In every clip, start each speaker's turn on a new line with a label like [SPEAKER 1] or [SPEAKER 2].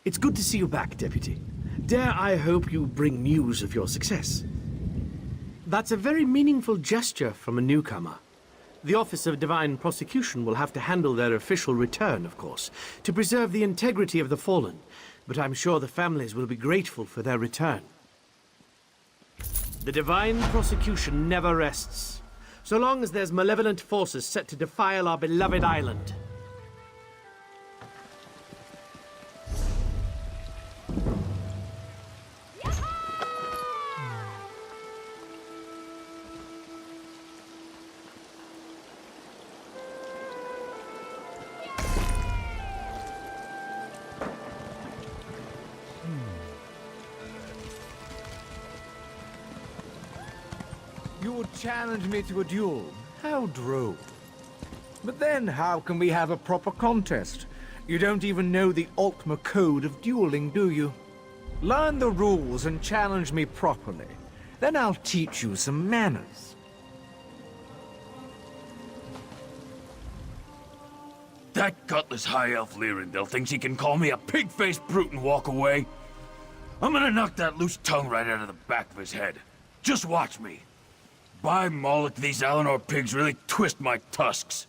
[SPEAKER 1] It's good to see you back, Deputy. Dare I hope you bring news of your success? That's a very meaningful gesture from a newcomer. The Office of Divine Prosecution will have to handle their official return, of course, to preserve the integrity of the fallen, but I'm sure the families will be grateful for their return. The Divine Prosecution never rests, so long as there's malevolent forces set to defile our beloved island.
[SPEAKER 2] You would challenge me to a duel. How droll. But then how can we have a proper contest? You don't even know the Ultima code of dueling, do you? Learn the rules and challenge me properly. Then I'll teach you some manners.
[SPEAKER 3] That gutless high elf Lyrindel thinks he can call me a pig-faced brute and walk away. I'm gonna knock that loose tongue right out of the back of his head. Just watch me. By Moloch, these Alinor pigs really twist my tusks.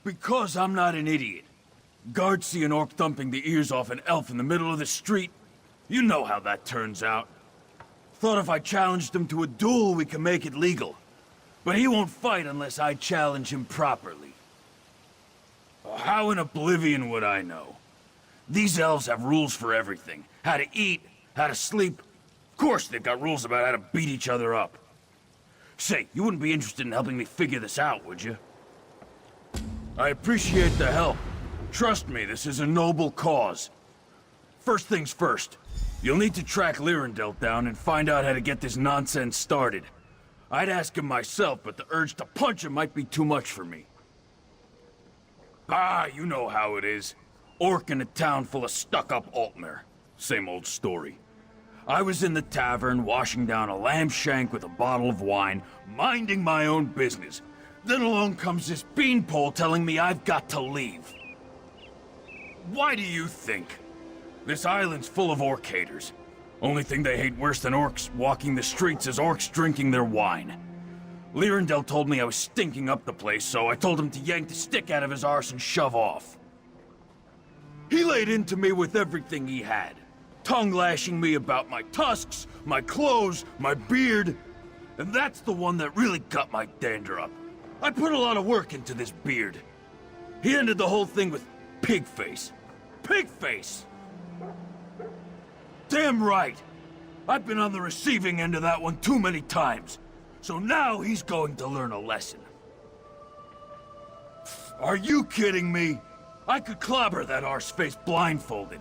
[SPEAKER 3] Because I'm not an idiot. Guards see an orc thumping the ears off an elf in the middle of the street. You know how that turns out. Thought if I challenged him to a duel, we could make it legal. But he won't fight unless I challenge him properly. How in Oblivion would I know? These elves have rules for everything. How to eat, how to sleep. Of course they've got rules about how to beat each other up. Say, you wouldn't be interested in helping me figure this out, would you? I appreciate the help. Trust me, this is a noble cause. First things first, you'll need to track Lyrindel down and find out how to get this nonsense started. I'd ask him myself, but the urge to punch him might be too much for me. Ah, you know how it is. Orc in a town full of stuck-up Altmer. Same old story. I was in the tavern, washing down a lamb shank with a bottle of wine, minding my own business. Then along comes this beanpole telling me I've got to leave. Why do you think? This island's full of orc haters. Only thing they hate worse than orcs walking the streets is orcs drinking their wine. Lyrindel told me I was stinking up the place, so I told him to yank the stick out of his arse and shove off. He laid into me with everything he had. Tongue-lashing me about my tusks, my clothes, my beard. And that's the one that really got my dander up. I put a lot of work into this beard. He ended the whole thing with pig face. Pig face! Damn right! I've been on the receiving end of that one too many times. So now he's going to learn a lesson. Are you kidding me? I could clobber that arse-face blindfolded.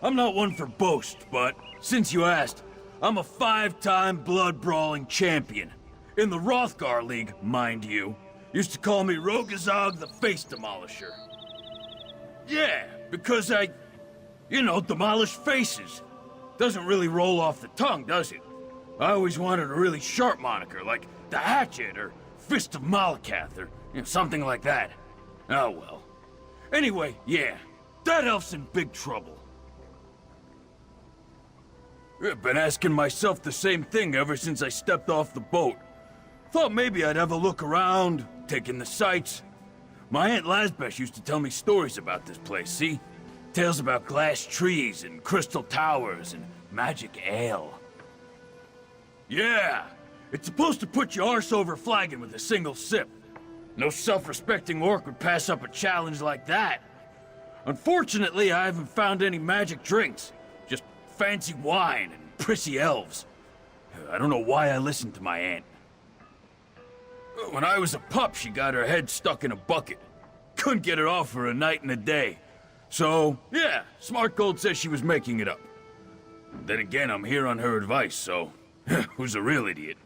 [SPEAKER 3] I'm not one for boast, but since you asked, I'm a 5-time blood-brawling champion. In the Hrothgar League, mind you. Used to call me Rogazog the Face Demolisher. Yeah, because I, demolish faces. Doesn't really roll off the tongue, does it? I always wanted a really sharp moniker, like the Hatchet or Fist of Malakath or something like that. Oh well. Anyway, yeah, that elf's in big trouble. I've been asking myself the same thing ever since I stepped off the boat. Thought maybe I'd have a look around, take in the sights. My Aunt Lazbesh used to tell me stories about this place, see? Tales about glass trees and crystal towers and magic ale. Yeah, it's supposed to put your arse over flagging with a single sip. No self-respecting orc would pass up a challenge like that. Unfortunately, I haven't found any magic drinks. Just fancy wine and prissy elves. I don't know why I listened to my aunt. When I was a pup, she got her head stuck in a bucket. Couldn't get it off for a night and a day. So, yeah, Smart Gold says she was making it up. Then again, I'm here on her advice, so who's a real idiot?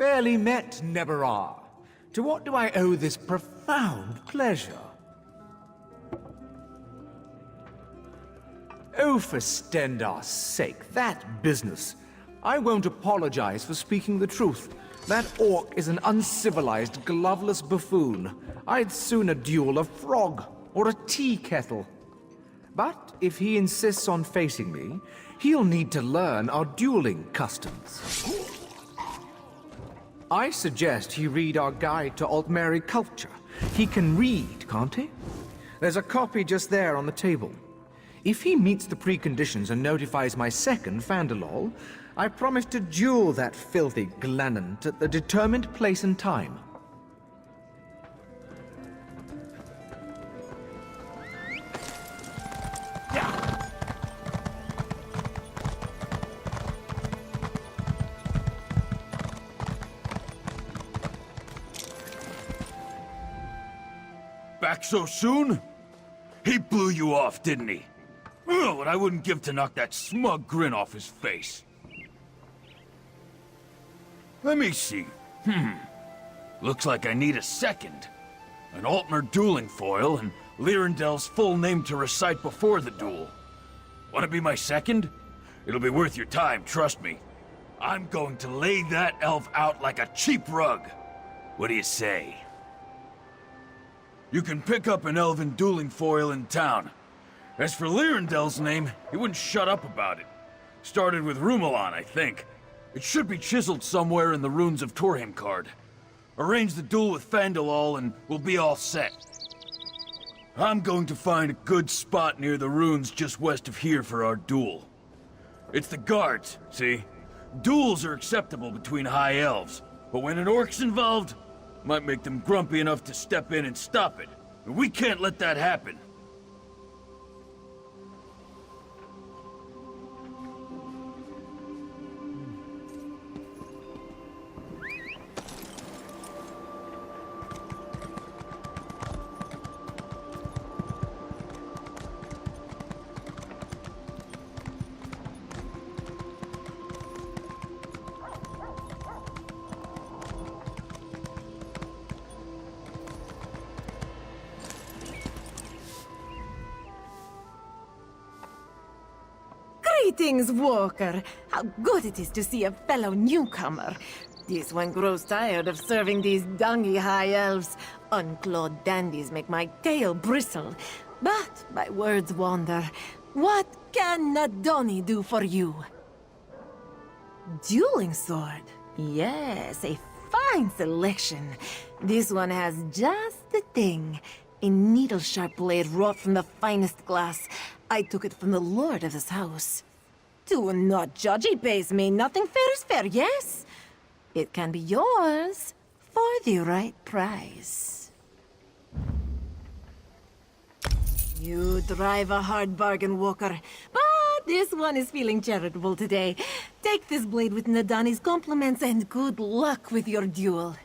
[SPEAKER 2] Fairly met, Neberar. To what do I owe this profound pleasure? Oh, for Stendar's sake, that business. I won't apologize for speaking the truth. That orc is an uncivilized, gloveless buffoon. I'd sooner duel a frog or a tea kettle. But if he insists on facing me, he'll need to learn our dueling customs. I suggest he read our guide to Altmeri culture. He can read, can't he? There's a copy just there on the table. If he meets the preconditions and notifies my second Fandalol, I promise to duel that filthy Glanant at the determined place and time.
[SPEAKER 3] Back so soon? He blew you off, didn't he? Oh, what I wouldn't give to knock that smug grin off his face. Let me see. Looks like I need a second. An Altmer dueling foil and Lyrandel's full name to recite before the duel. Want to be my second? It'll be worth your time, trust me. I'm going to lay that elf out like a cheap rug. What do you say? You can pick up an elven dueling foil in town. As for Lyrandel's name, he wouldn't shut up about it. Started with Rumelon, I think. It should be chiseled somewhere in the runes of Torheimcard. Arrange the duel with Fandalol and we'll be all set. I'm going to find a good spot near the runes just west of here for our duel. It's the guards, see? Duels are acceptable between high elves, but when an orc's involved, might make them grumpy enough to step in and stop it. And we can't let that happen.
[SPEAKER 4] Greetings, Walker. How good it is to see a fellow newcomer. This one grows tired of serving these dungy high elves. Unclawed dandies make my tail bristle. But my words wander. What can Nadoni do for you? Dueling sword. Yes, a fine selection. This one has just the thing. A needle-sharp blade wrought from the finest glass. I took it from the lord of this house. Do not judge, he pays me. Nothing fair is fair, yes? It can be yours for the right price. You drive a hard bargain, Walker. But this one is feeling charitable today. Take this blade with Nadani's compliments and good luck with your duel.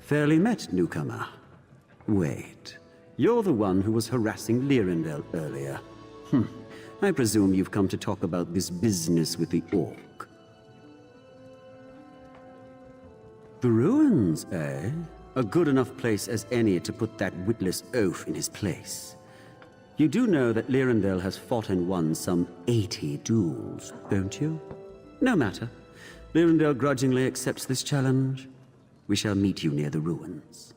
[SPEAKER 5] Fairly met, newcomer. Wait, you're the one who was harassing Lyrindel earlier. I presume you've come to talk about this business with the orc. The ruins, eh? A good enough place as any to put that witless oaf in his place. You do know that Lyrindel has fought and won some 80 duels, don't you? No matter. Lyrindel grudgingly accepts this challenge. We shall meet you near the ruins.